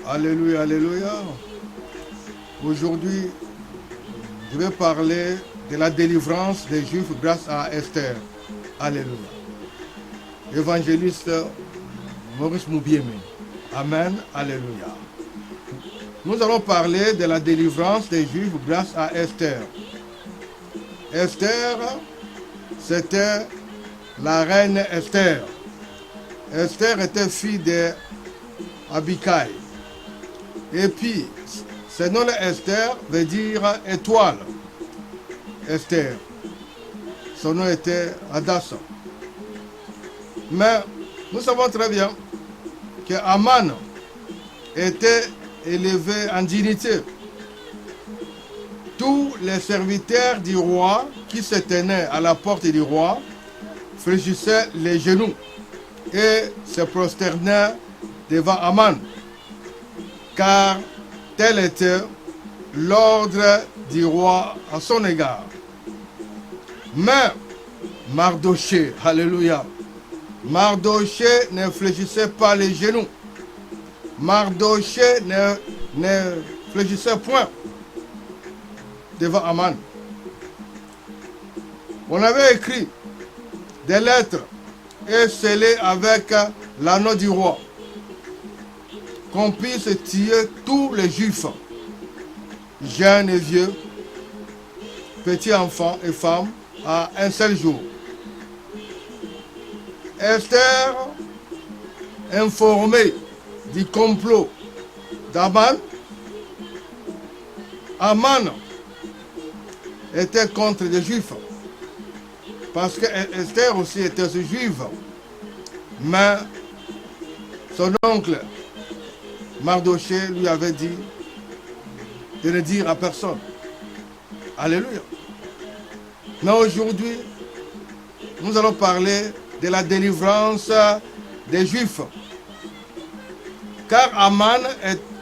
Alléluia, alléluia. Aujourd'hui, je vais parler de la délivrance des Juifs grâce à Esther. Alléluia. Évangéliste Maurice Moubiémé. Amen, alléluia. Nous allons parler de la délivrance des Juifs grâce à Esther. Esther, c'était la reine Esther. Esther était fille d'Abikai. Et puis, ce nom Esther veut dire étoile. Esther. Son nom était Hadassah. Mais nous savons très bien que Aman était élevé en dignité. Tous les serviteurs du roi qui se tenaient à la porte du roi fléchissaient les genoux et se prosternaient devant Aman, car tel était l'ordre du roi à son égard. Mais Mardoché, alléluia, Mardoché ne fléchissait pas les genoux. Mardoché ne fléchissait point devant Aman. On avait écrit des lettres et scellées avec l'anneau du roi, qu'on puisse tuer tous les Juifs, jeunes et vieux, petits enfants et femmes, à un seul jour. Esther, informée du complot d'Aman, Aman était contre les Juifs, parce que Esther aussi était juive, mais son oncle Mardoché lui avait dit de ne dire à personne. Alléluia. Mais aujourd'hui, nous allons parler de la délivrance des Juifs. Car Aman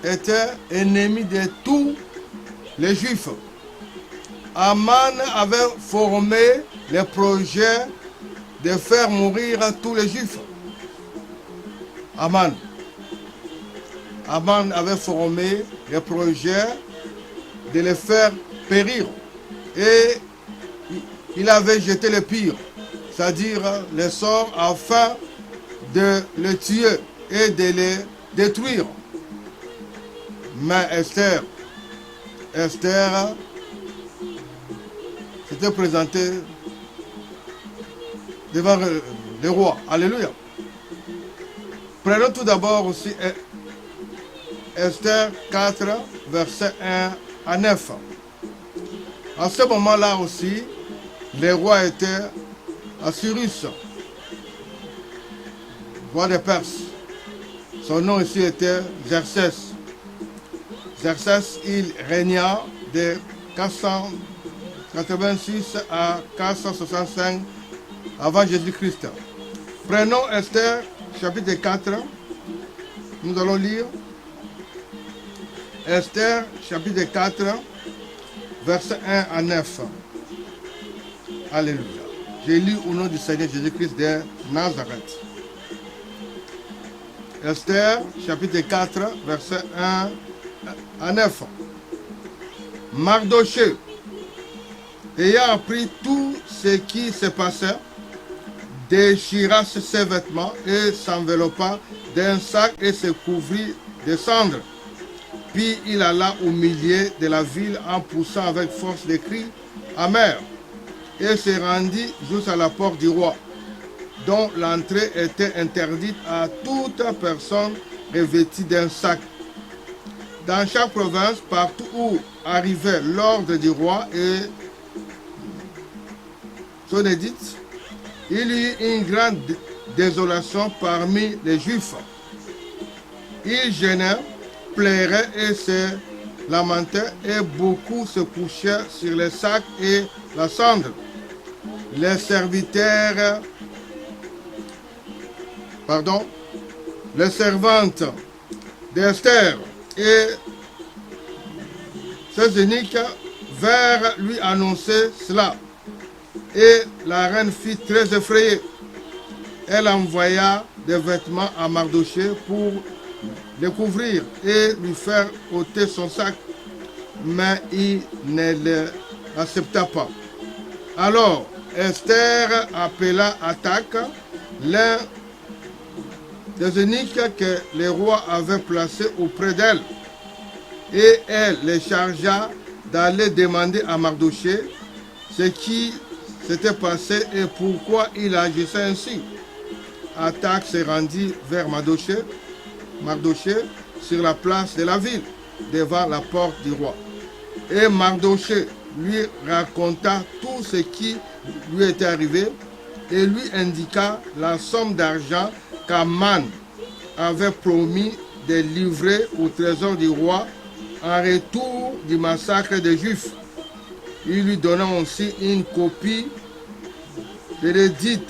était ennemi de tous les Juifs. Aman avait formé le projet de faire mourir tous les Juifs. Aman avait formé le projet de les faire périr. Et il avait jeté le pire, c'est-à-dire le sort, afin de le tuer et de les détruire. Mais Esther s'était présentée devant le roi. Alléluia. Prenons tout d'abord aussi Esther 4, versets 1 à 9. À ce moment-là aussi, le roi était Assyrus, roi des Perses. Son nom ici était Xerxès. Xerxès, il régna de 486 à 465 avant Jésus-Christ. Prenons Esther, chapitre 4. Nous allons lire Esther, chapitre 4, versets 1 à 9. Alléluia. J'ai lu au nom du Seigneur Jésus-Christ de Nazareth. Esther, chapitre 4, verset 1 à 9. Mardoché, ayant appris tout ce qui se passait, déchira ses vêtements et s'enveloppa d'un sac et se couvrit de cendres. Puis il alla au milieu de la ville en poussant avec force des cris amers, et se rendit jusqu'à la porte du roi, dont l'entrée était interdite à toute personne revêtue d'un sac. Dans chaque province, partout où arrivait l'ordre du roi et son édite, il y eut une grande désolation parmi les Juifs. Ils gênaient, pleuraient et se lamentaient, et beaucoup se couchaient sur les sacs et la cendre. Les serviteurs, les servantes d'Esther et ses eunuques vinrent lui annoncer cela. Et la reine fut très effrayée. Elle envoya des vêtements à Mardoché pour le couvrir et lui faire ôter son sac, mais il ne l'accepta pas. Alors Esther appela Hathach, l'un des eunuques que le roi avait placé auprès d'elle, et elle les chargea d'aller demander à Mardochée ce qui s'était passé et pourquoi il agissait ainsi. Hathach se rendit vers Mardochée sur la place de la ville, devant la porte du roi. Et Mardochée lui raconta tout ce qui lui était arrivé et lui indiqua la somme d'argent qu'Aman avait promis de livrer au trésor du roi en retour du massacre des Juifs. Il lui donna aussi une copie de l'édit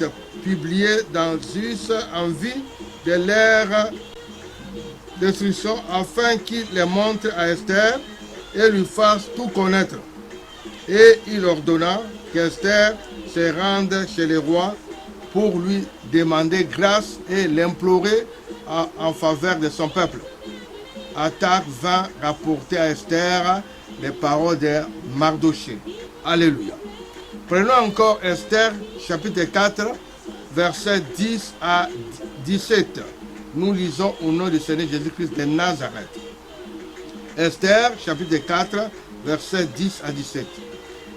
publié dans Zus en vue de leur destruction, afin qu'il les montre à Esther et lui fasse tout connaître. Et il ordonna qu'Esther se rende chez le roi pour lui demander grâce et l'implorer en faveur de son peuple. Hathach vint rapporter à Esther les paroles de Mardochée. Alléluia. Prenons encore Esther, chapitre 4, versets 10 à 17. Nous lisons au nom du Seigneur Jésus-Christ de Nazareth. Esther, chapitre 4, versets 10 à 17.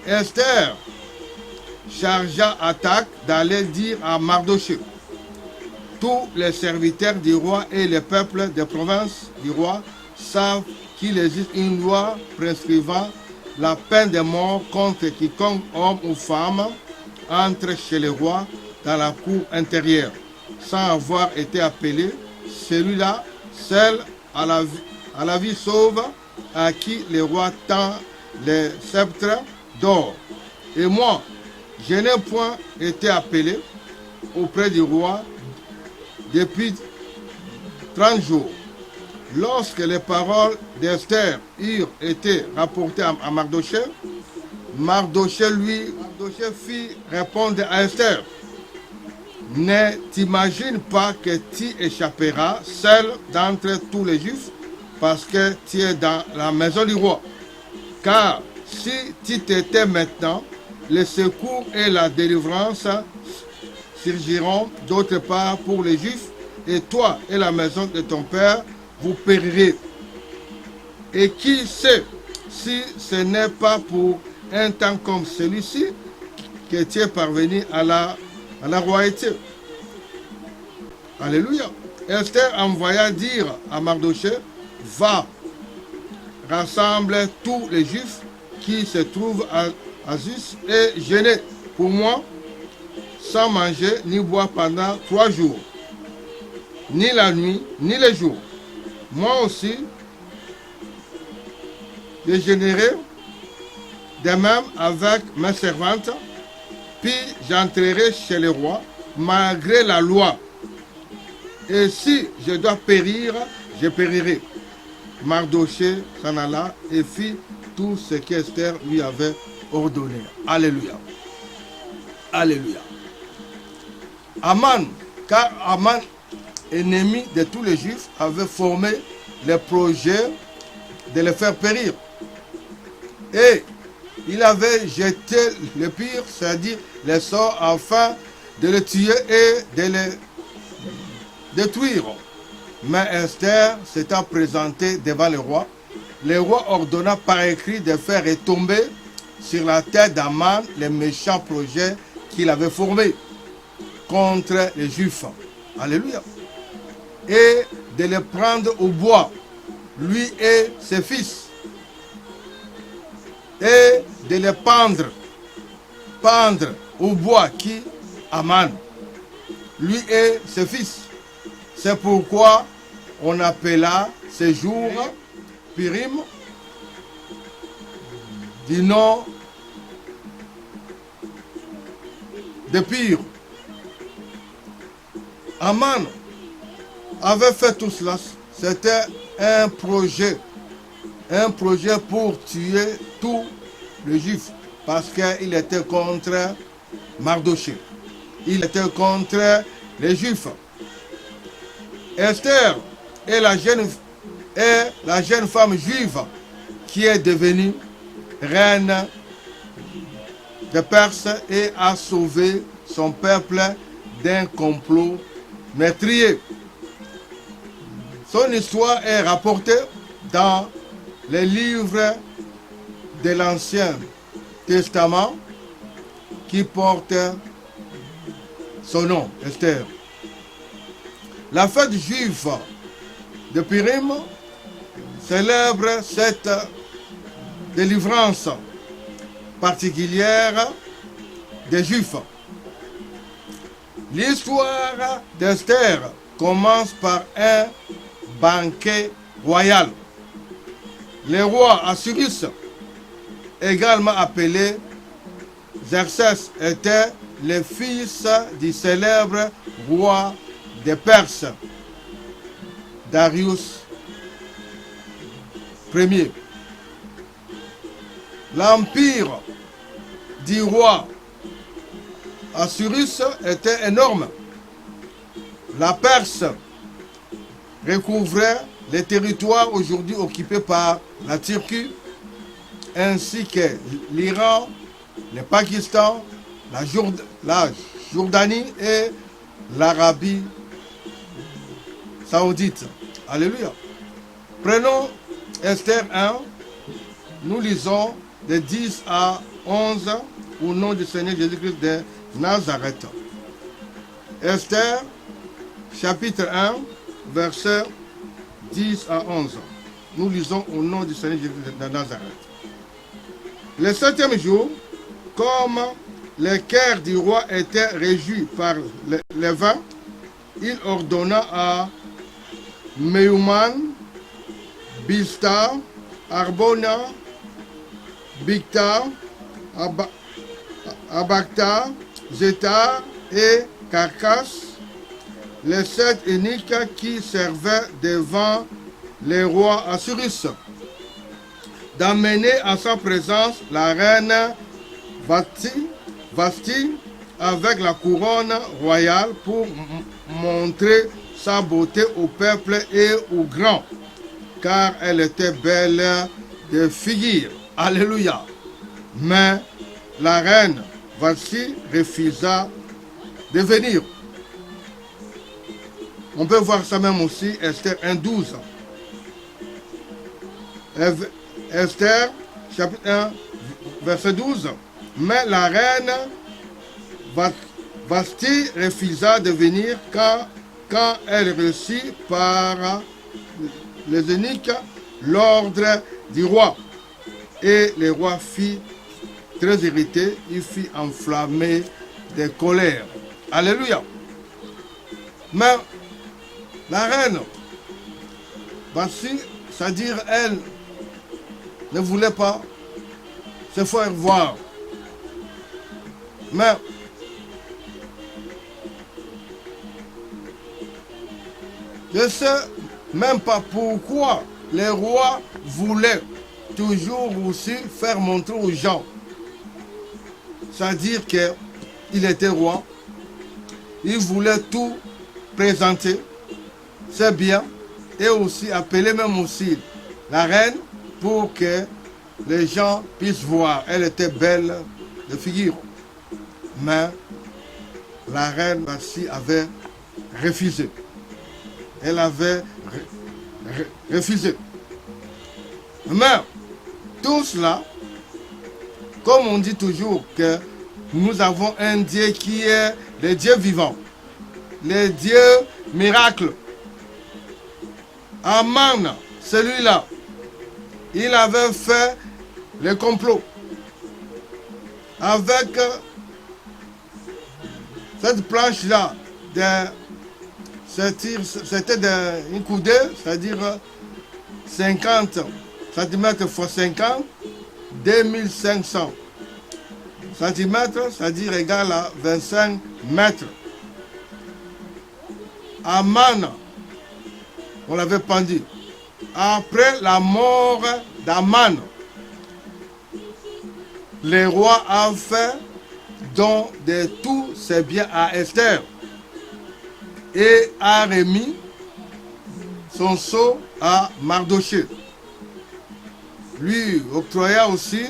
Esther chargea Hathach d'aller dire à Mardochée: tous les serviteurs du roi et les peuples des provinces du roi savent qu'il existe une loi prescrivant la peine de mort contre quiconque, homme ou femme, entre chez le roi dans la cour intérieure, sans avoir été appelé. Celui-là, seul à la vie sauve, à qui le roi tend le sceptre d'or. Et moi, je n'ai point été appelé auprès du roi depuis 30 jours. Lorsque les paroles d'Esther eurent été rapportées à Mardochée, Mardochée fit répondre à Esther: ne t'imagine pas que tu échapperas seul d'entre tous les Juifs parce que tu es dans la maison du roi. Car si tu t'étais maintenant, le secours et la délivrance surgiront d'autre part pour les Juifs, et toi et la maison de ton père, vous périrez. Et qui sait si ce n'est pas pour un temps comme celui-ci que tu es parvenu à la royauté. Alléluia. Esther envoya dire à Mardochée: va, rassemble tous les Juifs qui se trouvent à Zus et jeûnez pour moi sans manger ni boire pendant 3 jours, ni la nuit, ni les jours. Moi aussi, je jeûnerai de même avec mes servantes, puis j'entrerai chez le roi malgré la loi. Et si je dois périr, je périrai. Mardochée s'en alla et fit tout ce qu'Esther lui avait ordonné. Alléluia. Alléluia. Aman, car Aman, ennemi de tous les Juifs, avait formé le projet de les faire périr. Et il avait jeté le pire, c'est-à-dire les sorts, afin de les tuer et de les détruire. Mais Esther s'étant présentée devant le roi ordonna par écrit de faire retomber sur la tête d'Aman les méchants projets qu'il avait formés contre les Juifs. Alléluia. Et de les prendre au bois, lui et ses fils, et de les pendre au bois qui, Aman, lui et ses fils. C'est pourquoi on appela ces jours Purim, du nom de Pur. Aman avait fait tout cela. C'était un projet pour tuer tous les Juifs, parce qu'il était contre Mardochée. Il était contre les Juifs. Esther et la jeune femme juive qui est devenue reine de Perse et a sauvé son peuple d'un complot meurtrier. Son histoire est rapportée dans les livres de l'Ancien Testament qui portent son nom, Esther. La fête juive de Purim célèbre cette délivrance particulière des Juifs. L'histoire d'Esther commence par un banquet royal. Le roi Assyrus, également appelé Xerxès, était le fils du célèbre roi des Perses, Darius Ier. L'empire du roi Assyrus était énorme. La Perse recouvrait les territoires aujourd'hui occupés par la Turquie, ainsi que l'Iran, le Pakistan, la Jordanie et l'Arabie saoudite. Alléluia. Prenons Esther 1, nous lisons de 10 à 11 au nom du Seigneur Jésus-Christ de Nazareth. Esther, chapitre 1, versets 10 à 11. Nous lisons au nom du Seigneur Jésus-Christ de Nazareth. Le 7e jour, comme le cœur du roi était réjoui par le vin, il ordonna à Meuman, Bilsta, Arbona, Bigta, Abakta, Zeta et Carcasse, les 7 eunuques qui servaient devant les rois Assyrus, d'amener à sa présence la reine Vasti avec la couronne royale pour montrer sa beauté au peuple et aux grands, car elle était belle de figure. Alléluia. Mais la reine Vasti refusa de venir. On peut voir ça même aussi, Esther 1:12. Esther, chapitre 1, verset 12. Mais la reine Vasti refusa de venir quand elle reçut par les eunuques l'ordre du roi. Et le roi fut très irrité, il fut enflammé de colère. Alléluia. Mais la reine Vasti, c'est-à-dire elle, ne voulait pas se faire voir. Mais je ne sais même pas pourquoi les rois voulaient toujours aussi faire montrer aux gens. C'est-à-dire qu'il était roi, il voulait tout présenter, c'est bien, et aussi appeler même aussi la reine pour que les gens puissent voir. Elle était belle de figure. Mais la reine Vasti avait refusé. Elle avait refusé. Mais tout cela, comme on dit toujours que nous avons un Dieu qui est le Dieu vivant, le Dieu miracle. Aman, celui-là, il avait fait le complot avec cette planche-là. C'était une coudée, c'est-à-dire 50 cm x 50, 2500 cm, c'est-à-dire égal à 25 mètres. Aman, on l'avait pendu. Après la mort d'Aman, le roi a fait don de tous ses biens à Esther et a remis son sceau à Mardochée, lui octroya aussi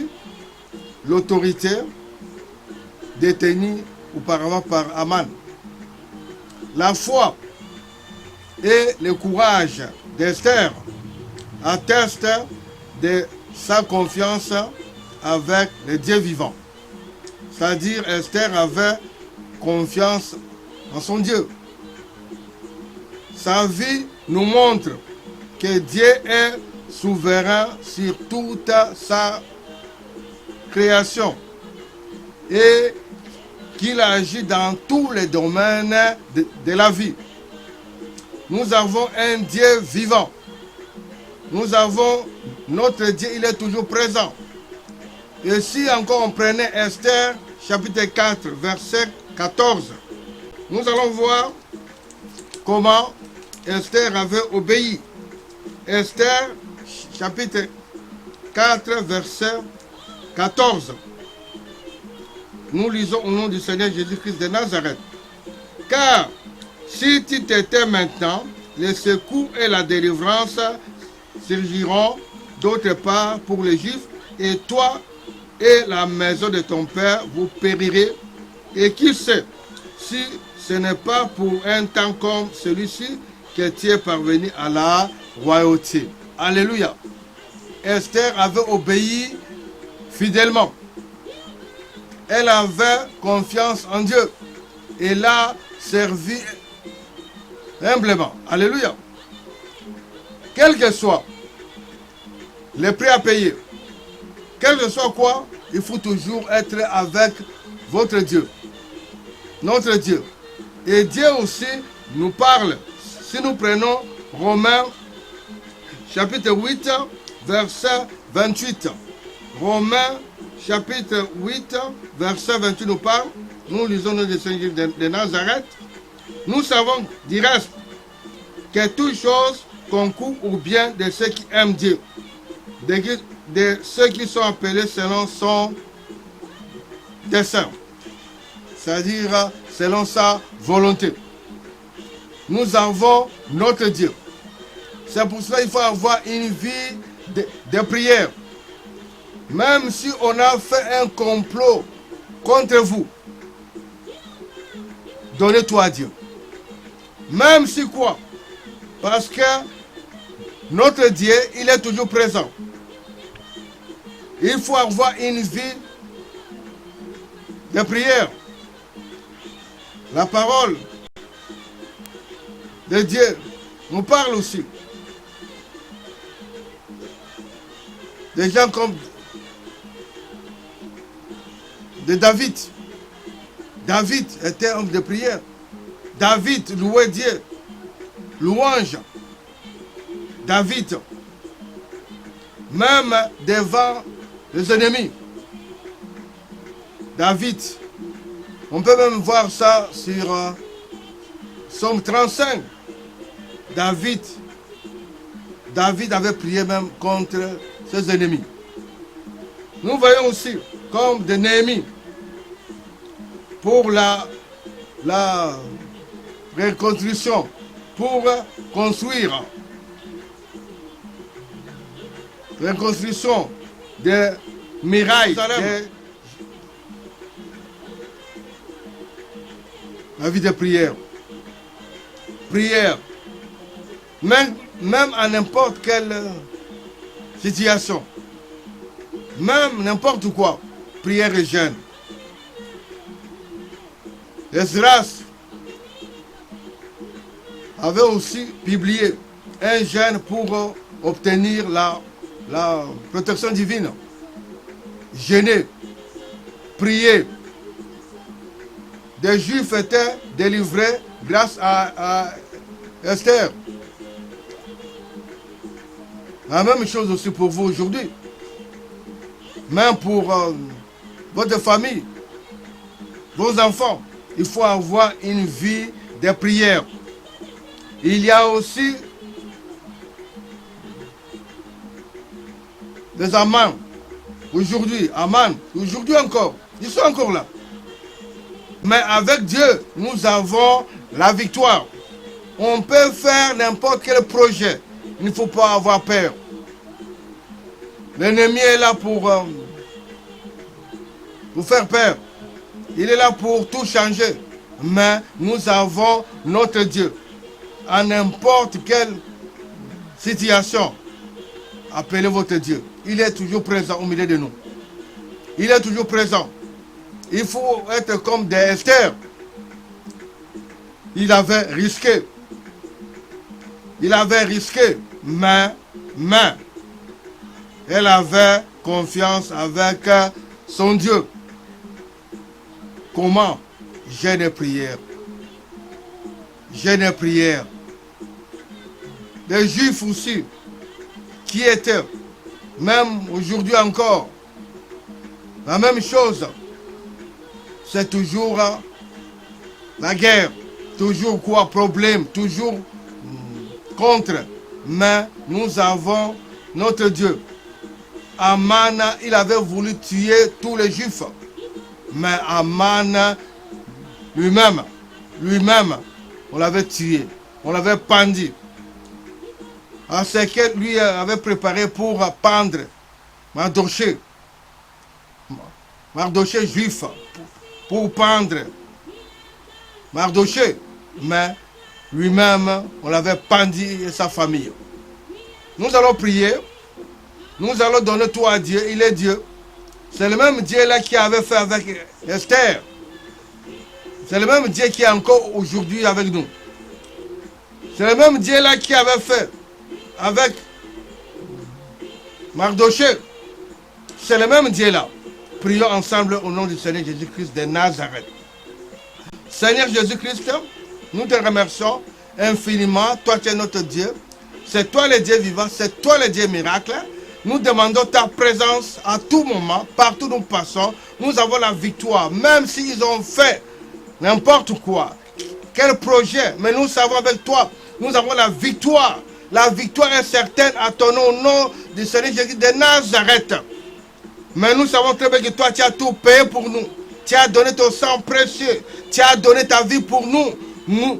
l'autorité détenue auparavant par Aman. La foi et le courage d'Esther attestent de sa confiance avec le Dieu vivant. C'est-à-dire, Esther avait confiance en son Dieu. Sa vie nous montre que Dieu est souverain sur toute sa création et qu'il agit dans tous les domaines de la vie. Nous avons un Dieu vivant. Nous avons notre Dieu, il est toujours présent. Et si encore on prenait Esther, chapitre 4, verset 14, nous allons voir comment Esther avait obéi. Esther, chapitre 4, verset 14. Nous lisons au nom du Seigneur Jésus-Christ de Nazareth. Car si tu t'étais maintenant, le secours et la délivrance surgiront d'autre part pour les Juifs, et toi et la maison de ton père, vous périrez. Et qui sait, si ce n'est pas pour un temps comme celui-ci que tu es parvenu à la royauté. Alléluia. Esther avait obéi fidèlement. Elle avait confiance en Dieu. Elle a servi humblement. Alléluia. Quel que soit le prix à payer, quel que soit quoi, il faut toujours être avec votre Dieu, notre Dieu. Et Dieu aussi nous parle. Si nous prenons Romains chapitre 8, verset 28. Romains chapitre 8, verset 28 nous parle. Nous lisons le Seigneur de Nazareth. Nous savons du reste que toutes choses concourent au bien de ceux qui aiment Dieu, de ceux qui sont appelés selon son dessein, c'est-à-dire selon sa volonté. Nous avons notre Dieu. C'est pour cela qu'il faut avoir une vie de prière. Même si on a fait un complot contre vous, donnez-toi à Dieu. Même si quoi? Parce que notre Dieu, il est toujours présent. Il faut avoir une vie de prière. La parole de Dieu nous parle aussi. Des gens comme de David. David était homme de prière. David louait Dieu. Louange. David, même devant les ennemis. David, on peut même voir ça sur Psaume 35. David avait prié même contre ses ennemis. Nous voyons aussi comme de Néhémie pour la reconstruction, pour construire la reconstruction des murailles, la vie de prière. Prière. Même à n'importe quelle situation. Même n'importe quoi. Prière et jeûne. Esdras avait aussi publié un jeûne pour obtenir la protection divine. Jeûner, prier. Des Juifs étaient délivrés grâce à Esther. La même chose aussi pour vous aujourd'hui. Même pour votre famille, vos enfants. Il faut avoir une vie de prière. Il y a aussi des amants. Aujourd'hui, aujourd'hui encore. Ils sont encore là. Mais avec Dieu, nous avons la victoire. On peut faire n'importe quel projet. Il ne faut pas avoir peur. L'ennemi est là pour faire peur. Il est là pour tout changer. Mais nous avons notre Dieu. À n'importe quelle situation, appelez votre Dieu. Il est toujours présent au milieu de nous. Il est toujours présent. Il faut être comme des Esther. Il avait risqué. Il avait risqué. Mais, elle avait confiance avec son Dieu. Comment? Jeûne et prière. Jeûne et prière. Les Juifs aussi, qui étaient, même aujourd'hui encore, la même chose. C'est toujours la guerre. Toujours quoi? Problème. Toujours contre. Mais nous avons notre Dieu. Aman, il avait voulu tuer tous les Juifs. Mais Aman lui-même, on l'avait tué. On l'avait pendu. C'est qu'elle lui avait préparé pour pendre Mardoché. Mardoché juif. Pour pendre Mardoché. Mais lui-même, on l'avait pendu et sa famille. Nous allons prier. Nous allons donner tout à Dieu. Il est Dieu. C'est le même Dieu là qui avait fait avec Esther. C'est le même Dieu qui est encore aujourd'hui avec nous. C'est le même Dieu là qui avait fait avec Mardoché. C'est le même Dieu là. Prions ensemble au nom du Seigneur Jésus-Christ de Nazareth. Seigneur Jésus-Christ, nous te remercions infiniment. Toi, tu es notre Dieu. C'est toi le Dieu vivant. C'est toi le Dieu miracle. Nous demandons ta présence à tout moment, partout où nous passons. Nous avons la victoire. Même s'ils ont fait n'importe quoi, quel projet, mais nous savons avec toi, nous avons la victoire. La victoire est certaine à ton nom, au nom du Seigneur Jésus de Nazareth. Mais nous savons très bien que toi, tu as tout payé pour nous. Tu as donné ton sang précieux. Tu as donné ta vie pour nous.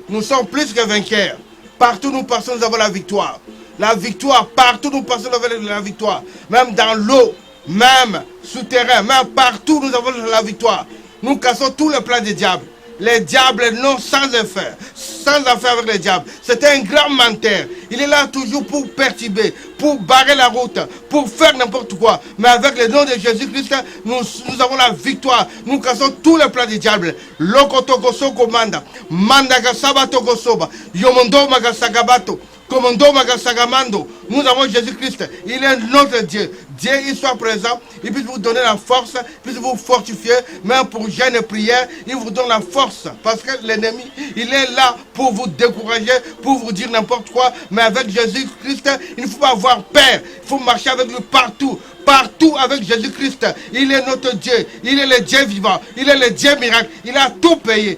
Nous sommes plus que vainqueurs. Partout où nous passons, nous avons la victoire. La victoire, partout où nous passons, nous avons la victoire. Même dans l'eau, même souterrain, même partout, nous avons la victoire. Nous cassons tous les plans des diables. Les diables n'ont sans affaire avec les diables. C'est un grand menteur. Il est là toujours pour perturber, pour barrer la route, pour faire n'importe quoi. Mais avec le nom de Jésus-Christ, nous avons la victoire. Nous cassons tous les plans du diable. Lokotokoso komanda, mandagasaba tokosoba, yomondo magasagabato. Commando Magasagamando, nous avons Jésus-Christ, il est notre Dieu. Dieu, il soit présent, il puisse vous donner la force, il puisse vous fortifier, même pour jeûne et prière, il vous donne la force. Parce que l'ennemi, il est là pour vous décourager, pour vous dire n'importe quoi. Mais avec Jésus-Christ, il ne faut pas avoir peur, il faut marcher avec lui partout. Partout avec Jésus-Christ, il est notre Dieu, il est le Dieu vivant, il est le Dieu miracle, il a tout payé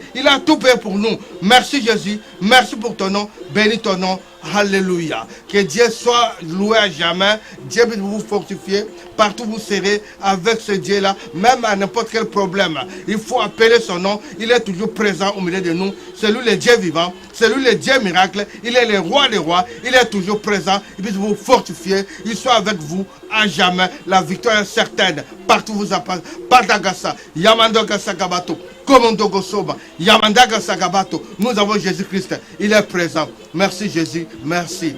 pour nous. Merci Jésus, merci pour ton nom, bénis ton nom, alléluia. Que Dieu soit loué à jamais, Dieu puisse vous fortifier, partout vous serez avec ce Dieu-là, même à n'importe quel problème. Il faut appeler son nom, il est toujours présent au milieu de nous, c'est lui le Dieu vivant, c'est lui le Dieu miracle, il est le roi des rois, il est toujours présent, il puisse vous fortifier, il soit avec vous à jamais. La victoire est certaine. Partout vous apparaissez. Padagasa, Yamandoga Sagabato, Komondogo Soba, Yamandaga Sagabato. Nous avons Jésus-Christ. Il est présent. Merci Jésus. Merci.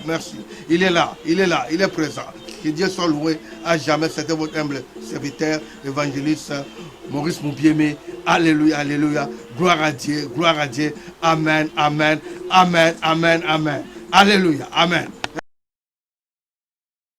Il est là. Il est présent. Que Dieu soit loué à jamais. C'était votre humble serviteur, évangéliste Maurice Moubiémé. Alléluia. Gloire à Dieu. Amen. Alléluia. Amen.